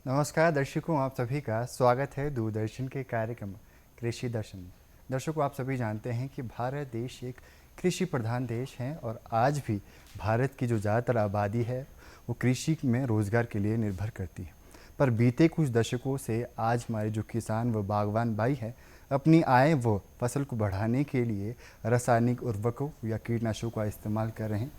नमस्कार दर्शकों, आप सभी का स्वागत है दूरदर्शन के कार्यक्रम कृषि दर्शन में। दर्शकों, आप सभी जानते हैं कि भारत देश एक कृषि प्रधान देश है और आज भी भारत की जो ज़्यादातर आबादी है वो कृषि में रोज़गार के लिए निर्भर करती है। पर बीते कुछ दशकों से आज हमारे जो किसान व बागवान भाई हैं अपनी आय व फसल को बढ़ाने के लिए रासायनिक उर्वरकों या कीटनाशकों का इस्तेमाल कर रहे हैं,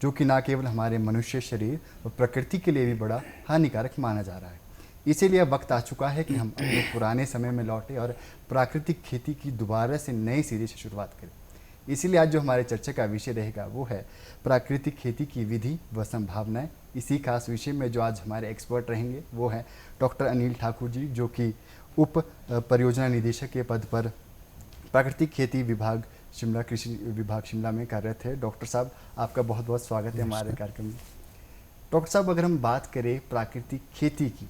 जो कि न केवल हमारे मनुष्य शरीर और प्रकृति के लिए भी बड़ा हानिकारक माना जा रहा है। इसीलिए अब वक्त आ चुका है कि हम अपने पुराने समय में लौटे और प्राकृतिक खेती की दोबारा से नई सिरे से शुरुआत करें। इसीलिए आज जो हमारे चर्चा का विषय रहेगा वो है प्राकृतिक खेती की विधि व संभावनाएं। इसी खास विषय में जो आज हमारे एक्सपर्ट रहेंगे वो हैं डॉक्टर अनिल ठाकुर जी, जो कि उप परियोजना निदेशक के पद पर प्राकृतिक खेती विभाग शिमला, कृषि विभाग शिमला में कार्यरत है। डॉक्टर साहब, आपका बहुत बहुत स्वागत है हमारे कार्यक्रम में। डॉक्टर साहब, अगर हम बात करें प्राकृतिक खेती की,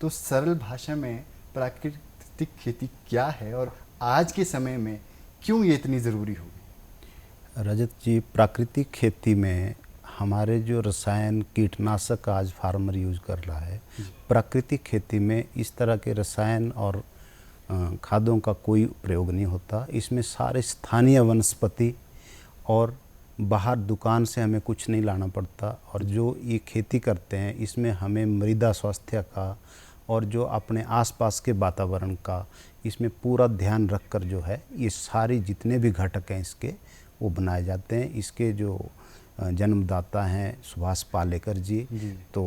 तो सरल भाषा में प्राकृतिक खेती क्या है और आज के समय में क्यों ये इतनी ज़रूरी होगी? रजत जी, प्राकृतिक खेती में हमारे जो रसायन कीटनाशक आज फार्मर यूज कर रहा है, प्राकृतिक खेती में इस तरह के रसायन और खादों का कोई प्रयोग नहीं होता। इसमें सारे स्थानीय वनस्पति और बाहर दुकान से हमें कुछ नहीं लाना पड़ता। और जो ये खेती करते हैं इसमें हमें मृदा स्वास्थ्य का और जो अपने आसपास के वातावरण का इसमें पूरा ध्यान रखकर जो है ये सारी जितने भी घटक हैं इसके वो बनाए जाते हैं। इसके जो जन्मदाता हैं सुभाष पालेकर जी, तो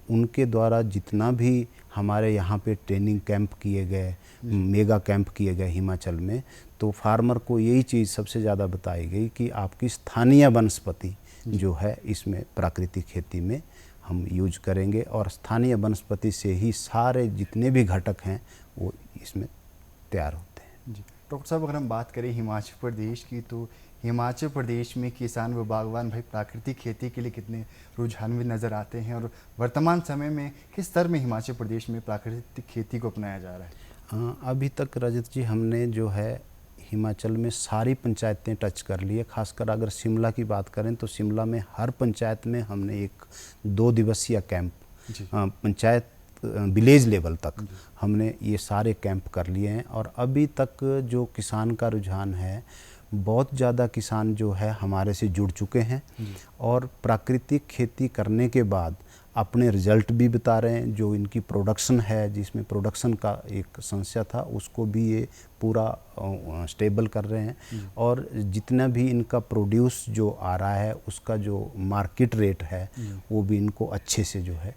उनके द्वारा जितना भी हमारे यहाँ पे ट्रेनिंग कैंप किए गए, मेगा कैंप किए गए हिमाचल में, तो फार्मर को यही चीज़ सबसे ज़्यादा बताई गई कि आपकी स्थानीय वनस्पति जो है इसमें प्राकृतिक खेती में हम यूज करेंगे और स्थानीय वनस्पति से ही सारे जितने भी घटक हैं वो इसमें तैयार होते हैं। जी डॉक्टर साहब, अगर हम बात करें हिमाचल प्रदेश की, तो हिमाचल प्रदेश में किसान व बागवान भाई प्राकृतिक खेती के लिए कितने रुझानवित नज़र आते हैं और वर्तमान समय में किस स्तर में हिमाचल प्रदेश में प्राकृतिक खेती को अपनाया जा रहा है? अभी तक रजत जी हमने जो है हिमाचल में सारी पंचायतें टच कर ली है। खासकर अगर शिमला की बात करें तो शिमला में हर पंचायत में हमने एक 2 दिवसीय कैंप, पंचायत विलेज लेवल तक हमने ये सारे कैंप कर लिए हैं। और अभी तक जो किसान का रुझान है, बहुत ज़्यादा किसान जो है हमारे से जुड़ चुके हैं और प्राकृतिक खेती करने के बाद अपने रिजल्ट भी बता रहे हैं। जो इनकी प्रोडक्शन है, जिसमें प्रोडक्शन का एक समस्या था, उसको भी ये पूरा स्टेबल कर रहे हैं। और जितना भी इनका प्रोड्यूस जो आ रहा है उसका जो मार्केट रेट है वो भी इनको अच्छे से जो है।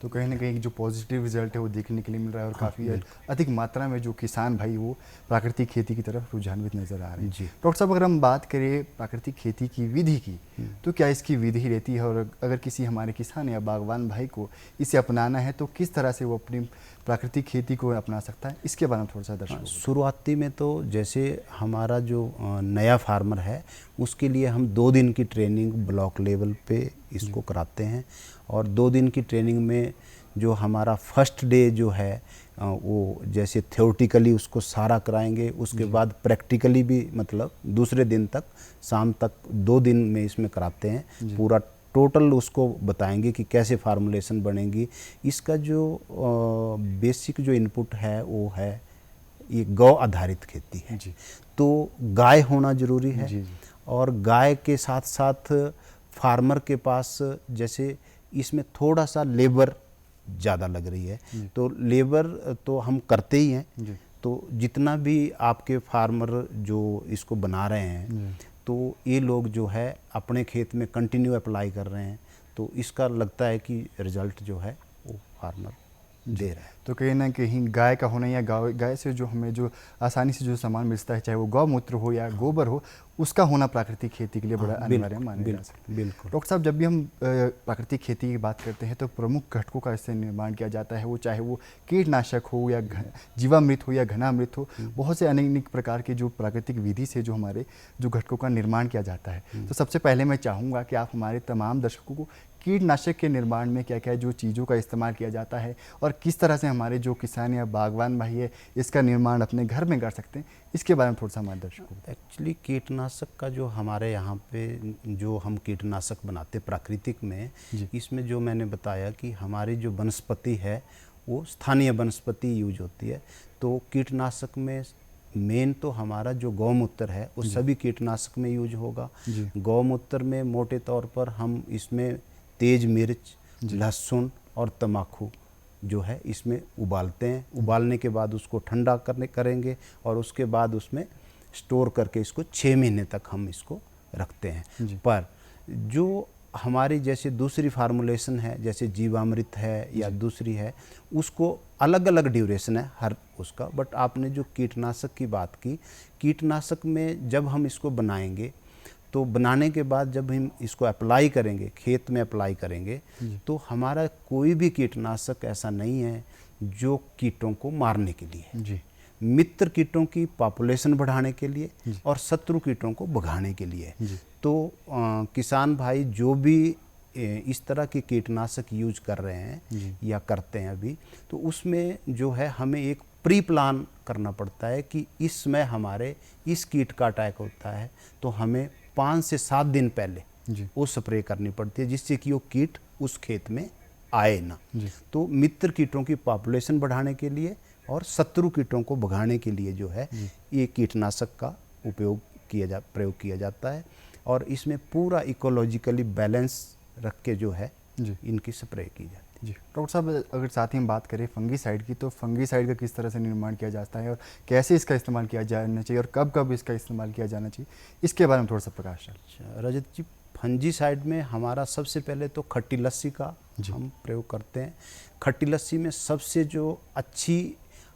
तो कहीं ना कहीं जो पॉजिटिव रिजल्ट है वो देखने के लिए मिल रहा है और काफ़ी अधिक मात्रा में जो किसान भाई वो प्राकृतिक खेती की तरफ रुझानवित नज़र आ रहे हैं। डॉक्टर साहब, अगर हम बात करें प्राकृतिक खेती की विधि की, तो क्या इसकी विधि रहती है और अगर किसी हमारे किसान या बागवान भाई को इसे अपनाना है तो किस तरह से वो अपनी प्राकृतिक खेती को अपना सकता है, इसके बारे में थोड़ा सा दर्शक। शुरुआती में तो जैसे हमारा जो नया फार्मर है उसके लिए हम 2 दिन की ट्रेनिंग ब्लॉक लेवल पे इसको कराते हैं। और 2 दिन की ट्रेनिंग में जो हमारा फर्स्ट डे जो है वो जैसे थ्योरेटिकली उसको सारा कराएंगे, उसके बाद प्रैक्टिकली भी मतलब दूसरे दिन तक शाम तक 2 दिन में इसमें कराते हैं। पूरा टोटल उसको बताएंगे कि कैसे फार्मूलेशन बनेगी। इसका जो बेसिक जो इनपुट है वो है ये गौ आधारित खेती है, तो गाय होना ज़रूरी है। और गाय के साथ साथ फार्मर के पास जैसे इसमें थोड़ा सा लेबर ज़्यादा लग रही है, तो लेबर तो हम करते ही हैं। तो जितना भी आपके फार्मर जो इसको बना रहे हैं तो ये लोग जो है अपने खेत में कंटिन्यू अप्लाई कर रहे हैं, तो इसका लगता है कि रिजल्ट जो है वो फार्मर दे रहा है। तो कहीं ना कहीं गाय का होना या गाय से जो हमें जो आसानी से जो सामान मिलता है, चाहे वो गौमूत्र हो या गोबर हो, उसका होना प्राकृतिक खेती के लिए बड़ा अनिवार्य माना जा सकता है। बिल्कुल। डॉक्टर साहब, जब भी हम प्राकृतिक खेती की बात करते हैं तो प्रमुख घटकों का इससे निर्माण किया जाता है, वो चाहे वो कीटनाशक हो या जीवामृत हो या घनामृत हो, बहुत से अनेक प्रकार की जो प्राकृतिक विधि से जो हमारे जो घटकों का निर्माण किया जाता है। तो सबसे पहले मैं चाहूँगा कि आप हमारे तमाम दर्शकों को कीटनाशक के निर्माण में क्या क्या जो चीज़ों का इस्तेमाल किया जाता है और किस तरह से हमारे जो किसान या बागवान भाई है इसका निर्माण अपने घर में कर सकते हैं, इसके बारे में थोड़ा सा हमारे दर्शकों को। एक्चुअली कीटनाशक कीटनाशक का जो हमारे यहाँ पे जो हम कीटनाशक बनाते प्राकृतिक में, इसमें जो मैंने बताया कि हमारी जो वनस्पति है वो स्थानीय वनस्पति यूज होती है। तो कीटनाशक में मेन तो हमारा जो गौमूत्र है वो सभी कीटनाशक में यूज होगा। गौमूत्र में मोटे तौर पर हम इसमें तेज मिर्च, लहसुन और तम्बाकू जो है इसमें उबालते हैं। उबालने के बाद उसको ठंडा करेंगे और उसके बाद उसमें स्टोर करके इसको 6 महीने तक हम इसको रखते हैं। पर जो हमारी जैसे दूसरी फार्मूलेशन है, जैसे जीवामृत है या दूसरी है, उसको अलग अलग ड्यूरेशन है हर उसका। बट आपने जो कीटनाशक की बात की, कीटनाशक में जब हम इसको बनाएंगे तो बनाने के बाद जब हम इसको अप्लाई करेंगे, खेत में अप्लाई करेंगे, तो हमारा कोई भी कीटनाशक ऐसा नहीं है जो कीटों को मारने के लिए, मित्र कीटों की पॉपुलेशन बढ़ाने के लिए और शत्रु कीटों को भगाने के लिए। तो किसान भाई जो भी इस तरह के कीटनाशक यूज कर रहे हैं या करते हैं अभी, तो उसमें जो है हमें एक प्री प्लान करना पड़ता है कि इस समय हमारे इस कीट का अटैक होता है तो हमें 5 से 7 दिन पहले वो स्प्रे करनी पड़ती है, जिससे कि वो कीट उस खेत में आए ना। तो मित्र कीटों की पॉपुलेशन बढ़ाने के लिए और शत्रु कीटों को भगाने के लिए जो है ये कीटनाशक का प्रयोग किया जाता है। और इसमें पूरा इकोलॉजिकली बैलेंस रख के जो है इनकी स्प्रे की जाती है। डॉक्टर साहब, अगर साथ ही हम बात करें फंगीसाइड की, तो फंगीसाइड का किस तरह से निर्माण किया जाता है और कैसे इसका इस्तेमाल किया जाना चाहिए और कब कब इसका इस्तेमाल किया जाना चाहिए, इसके बारे में थोड़ा सा प्रकाश डालें। अच्छा रजत जी, फंजीसाइड में हमारा सबसे पहले तो खट्टी लस्सी का हम प्रयोग करते हैं। खट्टी लस्सी में सबसे जो अच्छी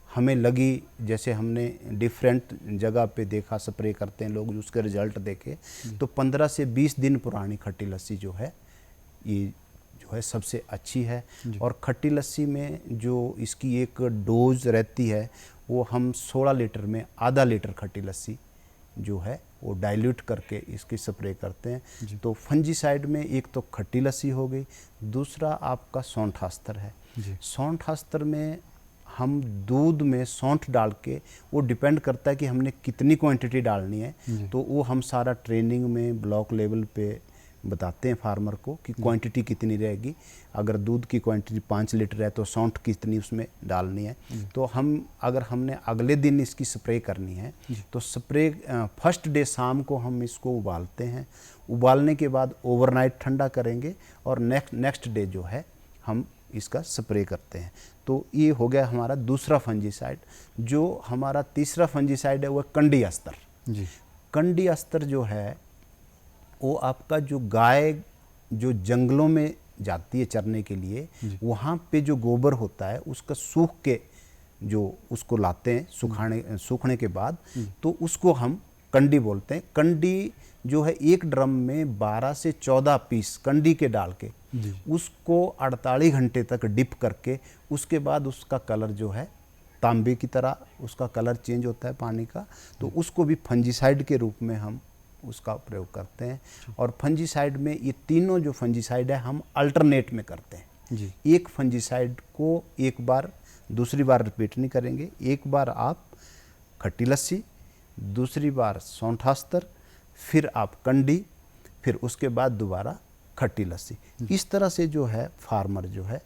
हमें लगी, जैसे हमने डिफरेंट जगह पे देखा स्प्रे करते हैं लोग, उसके रिजल्ट देखे, तो 15 से 20 दिन पुरानी खट्टी लस्सी जो है ये जो है सबसे अच्छी है। और खट्टी लस्सी में जो इसकी एक डोज रहती है वो हम 16 लीटर में आधा लीटर खट्टी लस्सी जो है वो डाइल्यूट करके इसकी स्प्रे करते हैं। तो फंजीसाइड में एक तो खट्टी लस्सी हो गई, दूसरा आपका सौंठास्त्र है। सौंठास्त्र में हम दूध में सौंठ डाल के, वो डिपेंड करता है कि हमने कितनी क्वांटिटी डालनी है, तो वो हम सारा ट्रेनिंग में ब्लॉक लेवल पे बताते हैं फार्मर को कि क्वांटिटी कितनी रहेगी। अगर दूध की क्वांटिटी 5 लीटर है तो सौंठ कितनी उसमें डालनी है। तो अगर हमने अगले दिन इसकी स्प्रे करनी है तो स्प्रे फर्स्ट डे शाम को हम इसको उबालते हैं। उबालने के बाद ओवरनाइट ठंडा करेंगे और नेक्स्ट डे जो है हम इसका स्प्रे करते हैं। तो ये हो गया हमारा दूसरा फंजीसाइड। जो हमारा तीसरा फंजीसाइड है वो कंडी अस्तर। कंडी अस्तर जो है वो आपका जो गाय जो जंगलों में जाती है चरने के लिए, वहाँ पे जो गोबर होता है उसका सूख के जो उसको लाते हैं सूखने के बाद, तो उसको हम कंडी बोलते हैं। कंडी जो है एक ड्रम में 12 से 14 पीस कंडी के डाल के उसको 48 घंटे तक डिप करके, उसके बाद उसका कलर जो है तांबे की तरह उसका कलर चेंज होता है पानी का, तो उसको भी फंजीसाइड के रूप में हम उसका प्रयोग करते हैं। और फंजीसाइड में ये तीनों जो फंजीसाइड है हम अल्टरनेट में करते हैं। एक फंजीसाइड को एक बार दूसरी बार रिपीट नहीं करेंगे। एक बार आप खट्टी लस्सी, दूसरी बार सौंठास्त्र, फिर आप कंडी, फिर उसके बाद दोबारा खट्टी लस्सी। इस तरह से जो है फार्मर जो है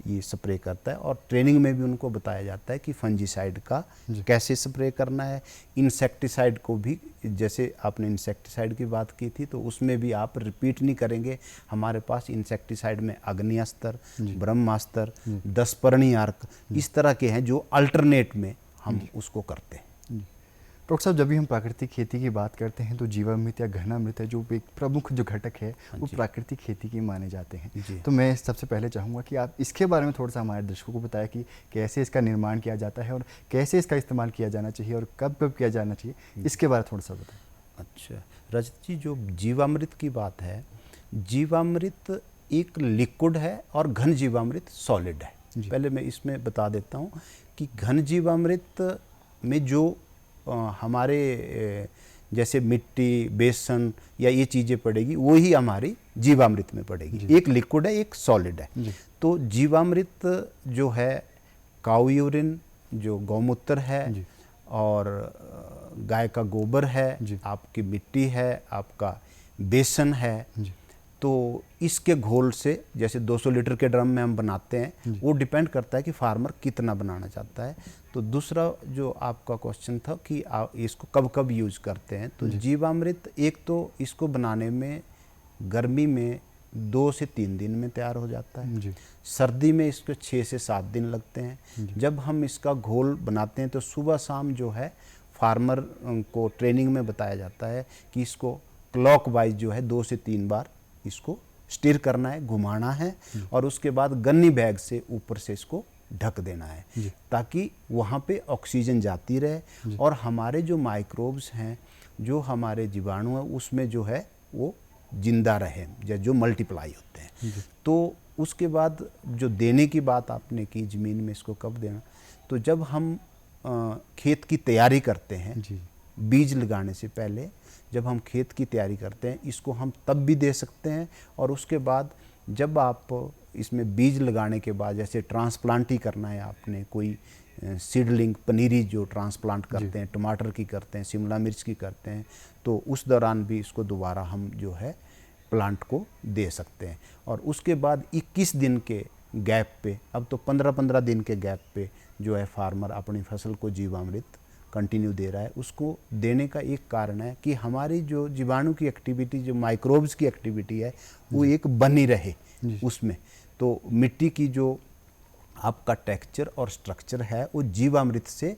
ये स्प्रे करता है। और ट्रेनिंग में भी उनको बताया जाता है कि फंजीसाइड का कैसे स्प्रे करना है। इंसेक्टिसाइड को भी, जैसे आपने इंसेक्टिसाइड की बात की थी, तो उसमें भी आप रिपीट नहीं करेंगे। हमारे पास इंसेक्टिसाइड में अग्निअस्त्र, ब्रह्मास्त्र, 10 परणी अर्क इस तरह के हैं जो अल्टरनेट में हम उसको करते हैं। डॉक्टर साहब, जब भी हम प्राकृतिक खेती की बात करते हैं तो जीवामृत या घनामृत है जो एक प्रमुख जो घटक है वो प्राकृतिक खेती के माने जाते हैं। तो मैं सबसे पहले चाहूँगा कि आप इसके बारे में थोड़ा सा हमारे दर्शकों को बताएं कि कैसे इसका निर्माण किया जाता है और कैसे इसका इस्तेमाल किया जाना चाहिए और कब कब किया जाना चाहिए, इसके बारे में थोड़ा सा बताएं। अच्छा रजत जी, जो जीवामृत की बात है, जीवामृत एक लिक्विड है और घन जीवामृत सॉलिड है। पहले मैं इसमें बता देता हूँ कि घन जीवामृत में जो हमारे जैसे मिट्टी, बेसन या ये चीज़ें पड़ेगी, वही हमारी जीवामृत में पड़ेगी। एक लिक्विड है, एक सॉलिड है। तो जीवामृत जो है काऊ यूरिन, जो गौमूत्र है, और गाय का गोबर है, जी। आपकी मिट्टी है, आपका बेसन है, जी। तो इसके घोल से जैसे 200 लीटर के ड्रम में हम बनाते हैं, वो डिपेंड करता है कि फार्मर कितना बनाना चाहता है। तो दूसरा जो आपका क्वेश्चन था कि आप इसको कब कब यूज करते हैं, तो जीवामृत एक तो इसको बनाने में गर्मी में 2 से 3 दिन में तैयार हो जाता है, जी। सर्दी में इसको 6 से 7 दिन लगते हैं। जब हम इसका घोल बनाते हैं तो सुबह शाम जो है फार्मर को ट्रेनिंग में बताया जाता है कि इसको क्लॉक वाइज जो है 2 से 3 बार इसको स्टिर करना है, घुमाना है, और उसके बाद गन्नी बैग से ऊपर से इसको ढक देना है, ताकि वहाँ पे ऑक्सीजन जाती रहे और हमारे जो माइक्रोब्स हैं, जो हमारे जीवाणु हैं, उसमें जो है वो जिंदा रहे, जो मल्टीप्लाई होते हैं। तो उसके बाद जो देने की बात आपने की, ज़मीन में इसको कब देना, तो जब हम खेत की तैयारी करते हैं, जी। बीज लगाने से पहले जब हम खेत की तैयारी करते हैं, इसको हम तब भी दे सकते हैं। और उसके बाद जब आप इसमें बीज लगाने के बाद, जैसे ट्रांसप्लांट ही करना है आपने, कोई सीडलिंग पनीरी जो ट्रांसप्लांट करते हैं, टमाटर की करते हैं, शिमला मिर्च की करते हैं, तो उस दौरान भी इसको दोबारा हम जो है प्लांट को दे सकते हैं। और उसके बाद 21 दिन के गैप पे, अब तो 15-15 दिन के गैप पे जो है फार्मर अपनी फसल को जीवामृत कंटिन्यू दे रहा है। उसको देने का एक कारण है कि हमारी जो जीवाणु की एक्टिविटी, जो माइक्रोब्स की एक्टिविटी है, वो एक बनी रहे उसमें। तो मिट्टी की जो आपका टेक्सचर और स्ट्रक्चर है वो जीवामृत से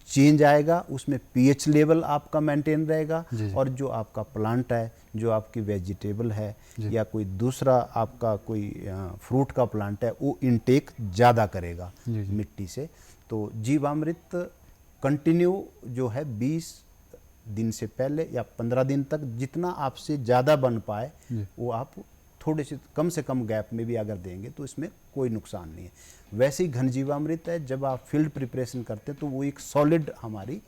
चेंज आएगा, उसमें पीएच लेवल आपका मेंटेन रहेगा, और जो आपका प्लांट है, जो आपकी वेजिटेबल है या कोई दूसरा आपका कोई फ्रूट का प्लांट है, वो इनटेक ज़्यादा करेगा मिट्टी से। तो जीवामृत कंटिन्यू जो है 20 दिन से पहले या 15 दिन तक जितना आपसे ज़्यादा बन पाए वो आप थोड़े से कम गैप में भी अगर देंगे तो इसमें कोई नुकसान नहीं है। वैसे ही घन जीवामृत है, जब आप फील्ड प्रिपरेशन करते हैं तो वो एक सॉलिड, हमारी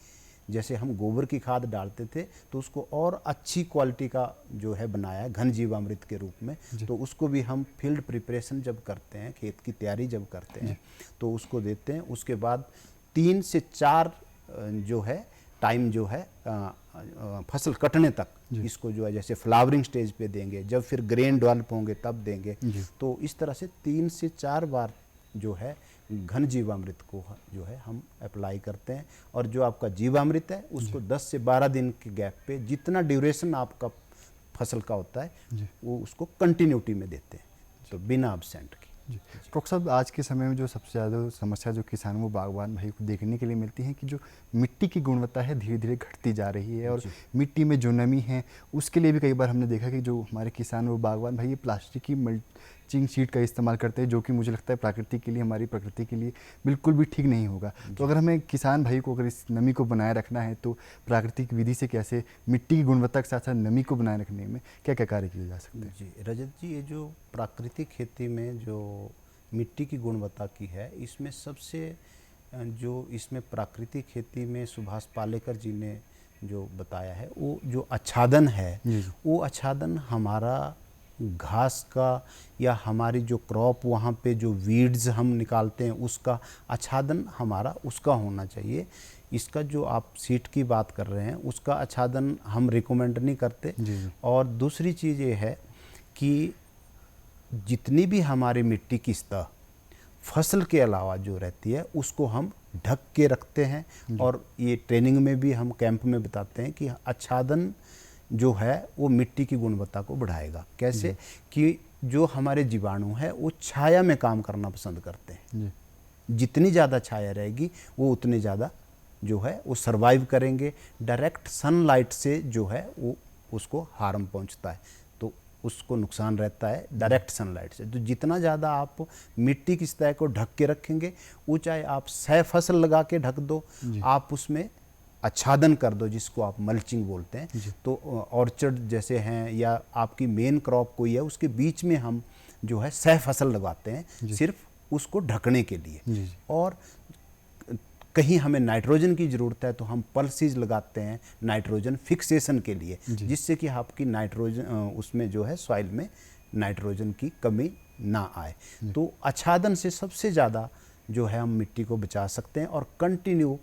जैसे हम गोबर की खाद डालते थे तो उसको और अच्छी क्वालिटी का जो है बनाया है घन जीवामृत के रूप में। तो उसको भी हम फील्ड प्रिपरेशन जब करते हैं, खेत की तैयारी जब करते हैं, तो उसको देते हैं। उसके बाद 3 से 4 जो है टाइम जो है फसल कटने तक इसको जो है, जैसे फ्लावरिंग स्टेज पे देंगे, जब फिर ग्रेन डेवलप होंगे तब देंगे। तो इस तरह से 3 से 4 बार जो है घन जीवामृत को जो है हम अप्लाई करते हैं। और जो आपका जीवामृत है उसको 10 से 12 दिन के गैप पे, जितना ड्यूरेशन आपका फसल का होता है, वो उसको कंटिन्यूटी में देते हैं, तो बिना एब्सेंट के। जी डॉक्टर साहब, आज के समय में जो सबसे ज़्यादा समस्या जो किसानों को, बागवान भाई को देखने के लिए मिलती है कि जो मिट्टी की गुणवत्ता है धीरे धीरे घटती जा रही है, और मिट्टी में जो नमी है उसके लिए भी कई बार हमने देखा कि जो हमारे किसान वो बागवान भाई प्लास्टिक की मल्चिंग शीट का इस्तेमाल करते हैं, जो कि मुझे लगता है प्रकृति के लिए, हमारी प्रकृति के लिए बिल्कुल भी ठीक नहीं होगा। तो अगर हमें किसान भाई को अगर इस नमी को बनाए रखना है तो प्राकृतिक विधि से कैसे मिट्टी की गुणवत्ता के साथ साथ नमी को बनाए रखने में क्या क्या कार्य किए जा सकते हैं? जी रजत जी, ये जो प्राकृतिक खेती में जो मिट्टी की गुणवत्ता की है, इसमें सबसे जो इसमें प्राकृतिक खेती में सुभाष पालेकर जी ने जो बताया है, वो जो आच्छादन है, वो आच्छादन हमारा घास का या हमारी जो क्रॉप, वहाँ पे जो वीड्स हम निकालते हैं, उसका आच्छादन हमारा उसका होना चाहिए। इसका जो आप सीट की बात कर रहे हैं, उसका आच्छादन हम रिकमेंड नहीं करते। और दूसरी चीज़ ये है कि जितनी भी हमारी मिट्टी की सतह फसल के अलावा जो रहती है, उसको हम ढक के रखते हैं। और ये ट्रेनिंग में भी हम कैंप में बताते हैं कि आच्छादन जो है वो मिट्टी की गुणवत्ता को बढ़ाएगा। कैसे कि जो हमारे जीवाणु है वो छाया में काम करना पसंद करते हैं। जितनी ज़्यादा छाया रहेगी वो उतने ज़्यादा जो है वो सर्वाइव करेंगे। डायरेक्ट सनलाइट से जो है वो उसको हार्म पहुंचता है, तो उसको नुकसान रहता है डायरेक्ट सनलाइट से। तो जितना ज़्यादा आप मिट्टी की सतह को ढक के रखेंगे, वो चाहे आप 100 फसल लगा के ढक दो, आप उसमें आच्छादन कर दो, जिसको आप मल्चिंग बोलते हैं। तो ऑर्चर्ड जैसे हैं या आपकी मेन क्रॉप कोई है, उसके बीच में हम जो है 100 फसल लगाते हैं सिर्फ उसको ढकने के लिए। और कहीं हमें नाइट्रोजन की ज़रूरत है तो हम पल्सीज लगाते हैं नाइट्रोजन फिक्सेशन के लिए, जिससे कि आपकी नाइट्रोजन उसमें जो है सॉइल में नाइट्रोजन की कमी ना आए। तो आच्छादन से सबसे ज़्यादा जो है हम मिट्टी को बचा सकते हैं। और कंटिन्यू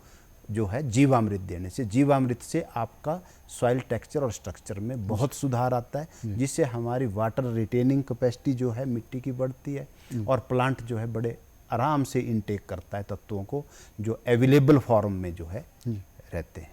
जो है जीवामृत देने से। जीवामृत से आपका सॉइल टेक्सचर और स्ट्रक्चर में बहुत सुधार आता है, जिससे हमारी वाटर रिटेनिंग कैपेसिटी जो है मिट्टी की बढ़ती है और प्लांट जो है बड़े आराम से इनटेक करता है तत्वों को, जो अवेलेबल फॉर्म में जो है रहते हैं।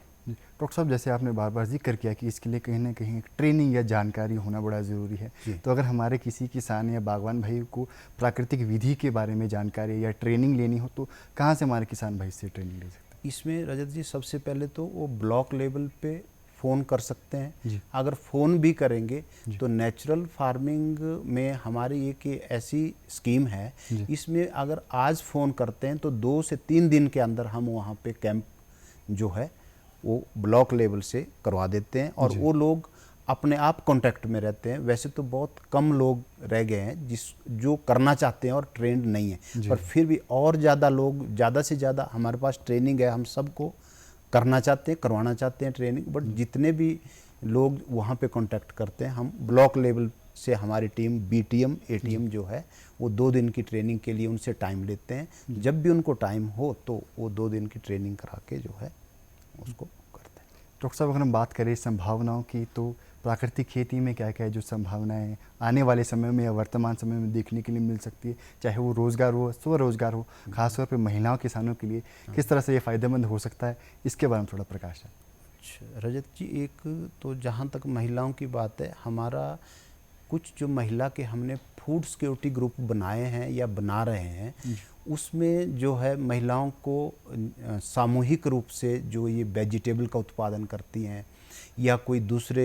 डॉक्टर साहब, जैसे आपने बार बार जिक्र किया कि इसके लिए कहीं ना कहीं एक ट्रेनिंग या जानकारी होना बड़ा ज़रूरी है, तो अगर हमारे किसी किसान या बागवान भाई को प्राकृतिक विधि के बारे में जानकारी या ट्रेनिंग लेनी हो तो कहाँ से हमारे किसान भाई से ट्रेनिंग ले सकते हैं? इसमें रजत जी सबसे पहले तो वो ब्लॉक लेवल पे फ़ोन कर सकते हैं। अगर फ़ोन भी करेंगे तो नेचुरल फार्मिंग में हमारी एक ऐसी स्कीम है, इसमें अगर आज फ़ोन करते हैं तो 2 से 3 दिन के अंदर हम वहाँ पे कैंप जो है वो ब्लॉक लेवल से करवा देते हैं और वो लोग अपने आप कांटेक्ट में रहते हैं। वैसे तो बहुत कम लोग रह गए हैं जो करना चाहते हैं और ट्रेंड नहीं है, पर फिर भी और ज़्यादा लोग, ज़्यादा से ज़्यादा हमारे पास ट्रेनिंग है, हम सबको करना चाहते हैं, करवाना चाहते हैं ट्रेनिंग। बट जितने भी लोग वहाँ पे कांटेक्ट करते हैं, हम ब्लॉक लेवल से हमारी टीम BTM ATM जो है वो 2 दिन की ट्रेनिंग के लिए उनसे टाइम लेते हैं। जब भी उनको टाइम हो तो वो 2 दिन की ट्रेनिंग करा के जो है उसको करते हैं। डॉक्टर साहब, अगर हम बात करें संभावनाओं की, तो प्राकृतिक खेती में क्या क्या है जो संभावनाएं आने वाले समय में या वर्तमान समय में देखने के लिए मिल सकती है, चाहे वो रोज़गार हो, स्वरोजगार हो, खासतौर पे महिलाओं किसानों के लिए किस तरह से ये फ़ायदेमंद हो सकता है, इसके बारे में थोड़ा प्रकाश है। अच्छा रजत जी, एक तो जहाँ तक महिलाओं की बात है, हमारा कुछ जो महिला के हमने फूड सिक्योरिटी ग्रुप बनाए हैं या बना रहे हैं, उसमें जो है महिलाओं को सामूहिक रूप से जो ये वेजिटेबल का उत्पादन करती हैं या कोई दूसरे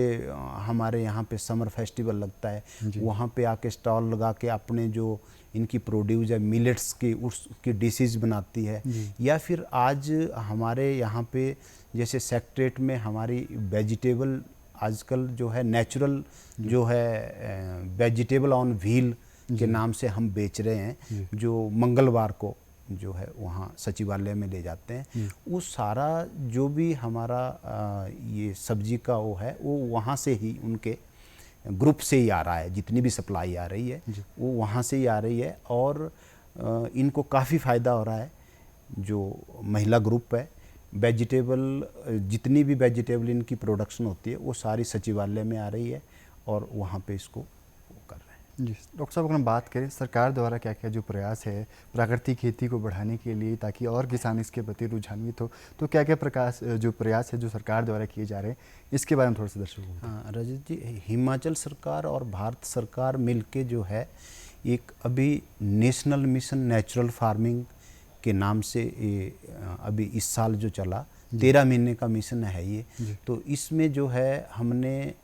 हमारे यहाँ पे समर फेस्टिवल लगता है, वहाँ पे आके स्टॉल लगा के अपने जो इनकी प्रोड्यूस है मिलेट्स की उसकी डिशेज बनाती है, या फिर आज हमारे यहाँ पे जैसे सेक्रेटरीट में हमारी वेजिटेबल आजकल जो है नेचुरल जो है वेजिटेबल ऑन व्हील के नाम से हम बेच रहे हैं, जो मंगलवार को जो है वहाँ सचिवालय में ले जाते हैं। वो सारा जो भी हमारा ये सब्जी का वो है वो वहाँ से ही उनके ग्रुप से ही आ रहा है, जितनी भी सप्लाई आ रही है वो वहाँ से ही आ रही है और इनको काफ़ी फ़ायदा हो रहा है। जो महिला ग्रुप है, वेजिटेबल जितनी भी वेजिटेबल इनकी प्रोडक्शन होती है वो सारी सचिवालय में आ रही है और वहाँ पे इसको कर रहे हैं। जी डॉक्टर साहब, अगर हम बात करें सरकार द्वारा क्या क्या जो प्रयास है प्राकृतिक खेती को बढ़ाने के लिए ताकि और किसान इसके प्रति रुझान्वित हो, तो क्या क्या प्रयास है जो सरकार द्वारा किए जा रहे हैं, इसके बारे में थोड़ा सा दर्शकों को। हाँ रजत जी, हिमाचल सरकार और भारत सरकार मिलके जो है एक अभी नेशनल मिशन नेचुरल फार्मिंग के नाम से ये अभी इस साल जो चला 13 महीने का मिशन है ये, तो इसमें जो है हमने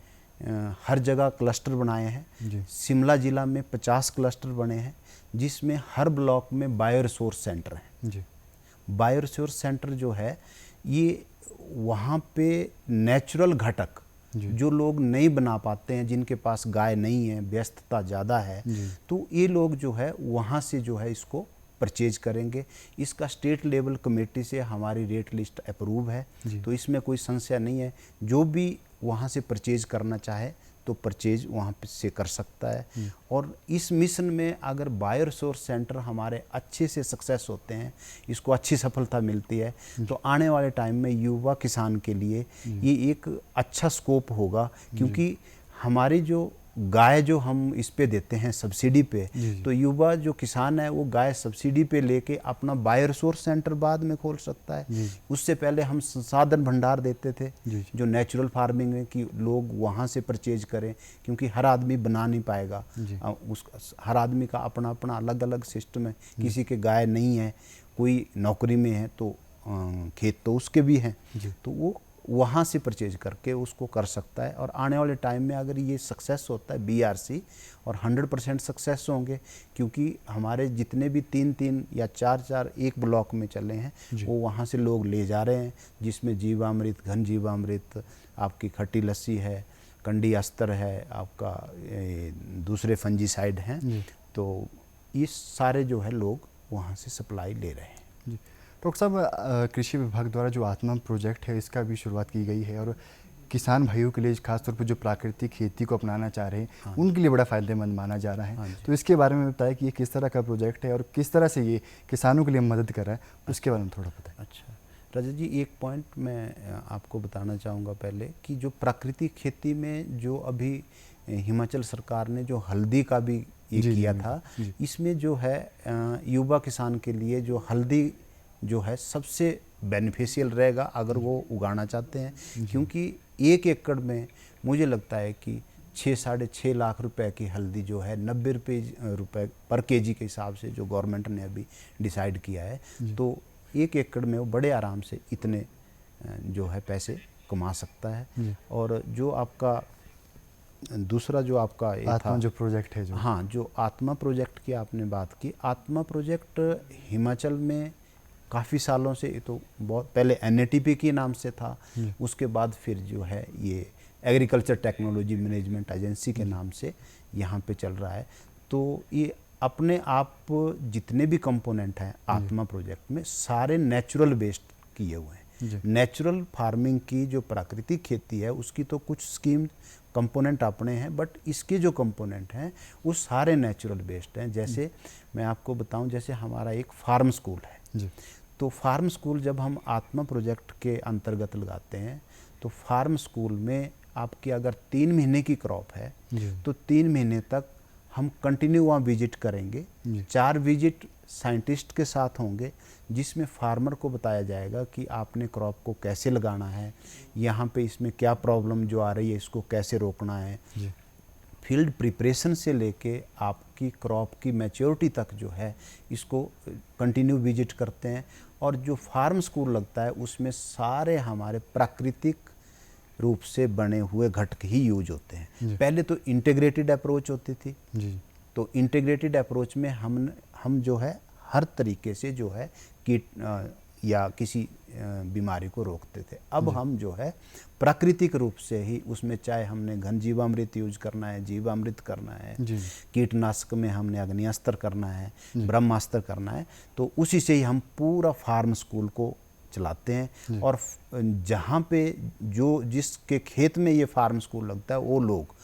हर जगह क्लस्टर बनाए हैं। शिमला ज़िला में 50 क्लस्टर बने हैं, जिसमें हर ब्लॉक में बायो रिसोर्स सेंटर हैं। बायो रिसोर्स सेंटर जो है ये वहाँ पे नेचुरल घटक जो लोग नहीं बना पाते हैं, जिनके पास गाय नहीं है, व्यस्तता ज़्यादा है, तो ये लोग जो है वहाँ से जो है इसको परचेज करेंगे। इसका स्टेट लेवल कमेटी से हमारी रेट लिस्ट अप्रूव है, तो इसमें कोई संशय नहीं है। जो भी वहाँ से परचेज करना चाहे तो परचेज वहाँ से कर सकता है। और इस मिशन में अगर बायो रिसोर्स सेंटर हमारे अच्छे से सक्सेस होते हैं, इसको अच्छी सफलता मिलती है, तो आने वाले टाइम में युवा किसान के लिए ये एक अच्छा स्कोप होगा, क्योंकि हमारी जो गाय जो हम इस पे देते हैं सब्सिडी पे, तो युवा जो किसान है वो गाय सब्सिडी पे लेके अपना बायो रिसोर्स सेंटर बाद में खोल सकता है। उससे पहले हम संसाधन भंडार देते थे जो नेचुरल फार्मिंग है कि लोग वहाँ से परचेज करें, क्योंकि हर आदमी बना नहीं पाएगा। हर आदमी का अपना अपना अलग अलग सिस्टम है। किसी के गाय नहीं है, कोई नौकरी में है तो खेत तो उसके भी हैं, तो वो वहाँ से परचेज करके उसको कर सकता है। और आने वाले टाइम में अगर ये सक्सेस होता है BRC, और 100% सक्सेस होंगे, क्योंकि हमारे जितने भी 3-3 या 4-4 एक ब्लॉक में चले हैं वो वहाँ से लोग ले जा रहे हैं, जिसमें जीवामृत, घन जीवामृत, आपकी खट्टी लस्सी है, कंडी अस्तर है, आपका दूसरे फंजीसाइड हैं, तो ये सारे जो है लोग वहाँ से सप्लाई ले रहे हैं। डॉक्टर साहब, कृषि विभाग द्वारा जो आत्मा प्रोजेक्ट है इसका भी शुरुआत की गई है और किसान भाइयों के लिए खासतौर पर जो प्राकृतिक खेती को अपनाना चाह रहे हैं उनके लिए बड़ा फ़ायदेमंद माना जा रहा है। तो इसके बारे में बताया कि ये किस तरह का प्रोजेक्ट है और किस तरह से ये किसानों के लिए मदद कर रहा है, उसके बारे में थोड़ा बताएं। अच्छा रजत जी, एक पॉइंट मैं आपको बताना चाहूँगा पहले कि जो प्राकृतिक खेती में जो अभी हिमाचल सरकार ने जो हल्दी का भी ये जी, किया जी, था, जी। इसमें जो है युवा किसान के लिए जो हल्दी जो है सबसे बेनिफिशियल रहेगा अगर वो उगाना चाहते हैं, क्योंकि 1 एकड़ में मुझे लगता है कि 6-6.5 लाख रुपए की हल्दी जो है 90 रुपए पर केजी के हिसाब से जो गवर्नमेंट ने अभी डिसाइड किया है, तो 1 एकड़ में वो बड़े आराम से इतने जो है पैसे कमा सकता है। और जो आपका दूसरा जो आपका ये आत्मा था, जो प्रोजेक्ट है जो। हाँ, जो आत्मा प्रोजेक्ट की आपने बात की, आत्मा प्रोजेक्ट हिमाचल में काफ़ी सालों से, ये तो बहुत पहले NATP के नाम से था, उसके बाद फिर जो है ये एग्रीकल्चर टेक्नोलॉजी मैनेजमेंट एजेंसी के नाम से यहाँ पे चल रहा है। तो ये अपने आप जितने भी कंपोनेंट हैं आत्मा प्रोजेक्ट में सारे नेचुरल बेस्ड किए हुए हैं। नेचुरल फार्मिंग की जो प्राकृतिक खेती है उसकी तो कुछ स्कीम कंपोनेंट अपने हैं, बट इसके जो कंपोनेंट हैं वो सारे नेचुरल बेस्ड हैं। जैसे मैं आपको बताऊं, जैसे हमारा एक फार्म स्कूल है जी। तो फार्म स्कूल जब हम आत्मा प्रोजेक्ट के अंतर्गत लगाते हैं तो फार्म स्कूल में आपकी अगर 3 महीने की क्रॉप है तो 3 महीने तक हम कंटिन्यू वहाँ विजिट करेंगे। 4 विजिट साइंटिस्ट के साथ होंगे जिसमें फार्मर को बताया जाएगा कि आपने क्रॉप को कैसे लगाना है, यहाँ पे इसमें क्या प्रॉब्लम जो आ रही है इसको कैसे रोकना है। फील्ड प्रिपरेशन से लेके आपकी क्रॉप की मैच्योरिटी तक जो है इसको कंटिन्यू विजिट करते हैं। और जो फार्म स्कूल लगता है उसमें सारे हमारे प्राकृतिक रूप से बने हुए घटक ही यूज होते हैं। पहले तो इंटीग्रेटेड अप्रोच होती थी जी। तो इंटीग्रेटेड अप्रोच में हम जो है हर तरीके से जो है कीट या किसी बीमारी को रोकते थे। अब हम जो है प्राकृतिक रूप से ही उसमें, चाहे हमने घन जीवामृत यूज करना है, जीवामृत करना है, कीटनाशक में हमने अग्निअस्त्र करना है, ब्रह्मास्त्र करना है, तो उसी से ही हम पूरा फार्म स्कूल को चलाते हैं। और जहाँ पे जो जिसके खेत में ये फार्म स्कूल लगता है वो लोग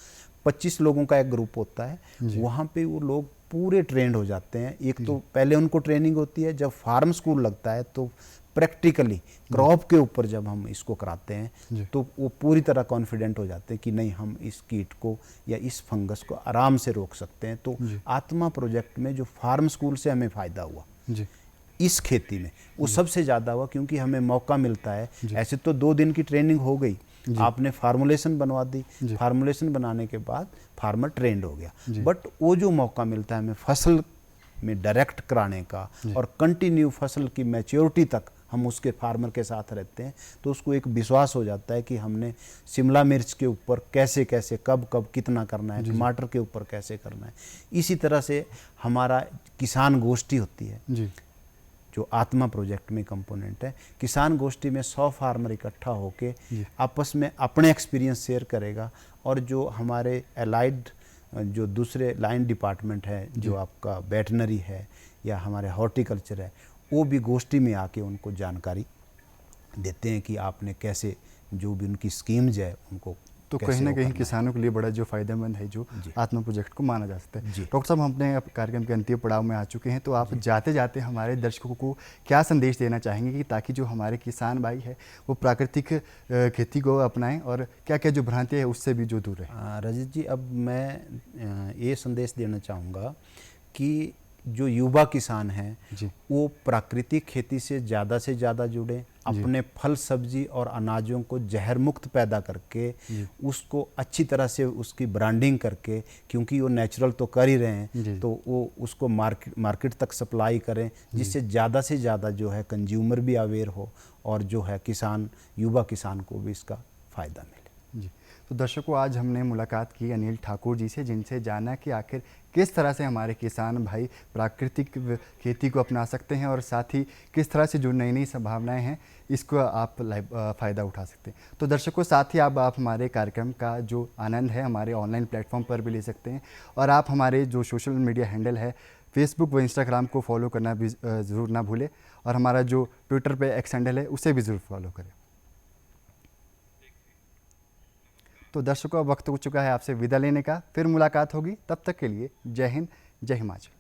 25 लोगों का एक ग्रुप होता है, वहाँ पे वो लोग पूरे ट्रेंड हो जाते हैं। एक तो पहले उनको ट्रेनिंग होती है, जब फार्म स्कूल लगता है तो प्रैक्टिकली क्रॉप के ऊपर जब हम इसको कराते हैं तो वो पूरी तरह कॉन्फिडेंट हो जाते हैं कि नहीं, हम इस कीट को या इस फंगस को आराम से रोक सकते हैं। तो आत्मा प्रोजेक्ट में जो फार्म स्कूल से हमें फ़ायदा हुआ इस खेती में वो सबसे ज़्यादा हुआ, क्योंकि हमें मौका मिलता है। ऐसे तो 2 दिन की ट्रेनिंग हो गई, आपने फार्मूलेशन बनवा दी, फार्मूलेशन बनाने के बाद फार्मर ट्रेंड हो गया, बट वो जो मौका मिलता है हमें फसल में डायरेक्ट कराने का और कंटिन्यू फसल की मैच्योरिटी तक हम उसके फार्मर के साथ रहते हैं, तो उसको एक विश्वास हो जाता है कि हमने शिमला मिर्च के ऊपर कैसे कैसे कब कब कितना करना है, टमाटर के ऊपर कैसे करना है। इसी तरह से हमारा किसान गोष्ठी होती है जो आत्मा प्रोजेक्ट में कंपोनेंट है। किसान गोष्ठी में 100 फार्मर इकट्ठा होके आपस में अपने एक्सपीरियंस शेयर करेगा, और जो हमारे एलाइड जो दूसरे लाइन डिपार्टमेंट है, जो आपका वेटनरी है या हमारे हॉर्टिकल्चर है, वो भी गोष्ठी में आके उनको जानकारी देते हैं कि आपने कैसे, जो भी उनकी स्कीम्स है उनको तो कहीं ना कहीं किसानों के लिए बड़ा जो फायदेमंद है जो आत्मा प्रोजेक्ट को माना जा सकता है। डॉक्टर साहब, हम अपने कार्यक्रम के अंतिम पड़ाव में आ चुके हैं, तो आप जाते जाते हमारे दर्शकों को क्या संदेश देना चाहेंगे कि ताकि जो हमारे किसान भाई है वो प्राकृतिक खेती को अपनाएं और क्या क्या जो भ्रांतियाँ है उससे भी जो दूर है। रजत जी, अब मैं ये संदेश देना चाहूँगा कि जो युवा किसान हैं वो प्राकृतिक खेती से ज़्यादा जुड़ें, अपने फल सब्जी और अनाजों को जहर मुक्त पैदा करके उसको अच्छी तरह से उसकी ब्रांडिंग करके, क्योंकि वो नेचुरल तो कर ही रहे हैं, तो वो उसको मार्केट तक सप्लाई करें, जिससे ज़्यादा से ज़्यादा जो है कंज्यूमर भी अवेयर हो और जो है किसान, युवा किसान को भी इसका फ़ायदा मिले। जी, तो दर्शकों, आज हमने मुलाकात की अनिल ठाकुर जी से, जिनसे जाना कि आखिर किस तरह से हमारे किसान भाई प्राकृतिक खेती को अपना सकते हैं और साथ ही किस तरह से जो नई नई संभावनाएं हैं इसको आप फ़ायदा उठा सकते हैं। तो दर्शकों, साथ ही आप हमारे कार्यक्रम का जो आनंद है हमारे ऑनलाइन प्लेटफॉर्म पर भी ले सकते हैं, और आप हमारे जो सोशल मीडिया हैंडल है फेसबुक व इंस्टाग्राम को फॉलो करना भी ज़रूर ना भूलें, और हमारा जो ट्विटर पे एक्स हैंडल है उसे भी ज़रूर फॉलो करें। तो दर्शकों, अब वक्त हो चुका है आपसे विदा लेने का, फिर मुलाकात होगी, तब तक के लिए जय हिंद, जय हिमाचल।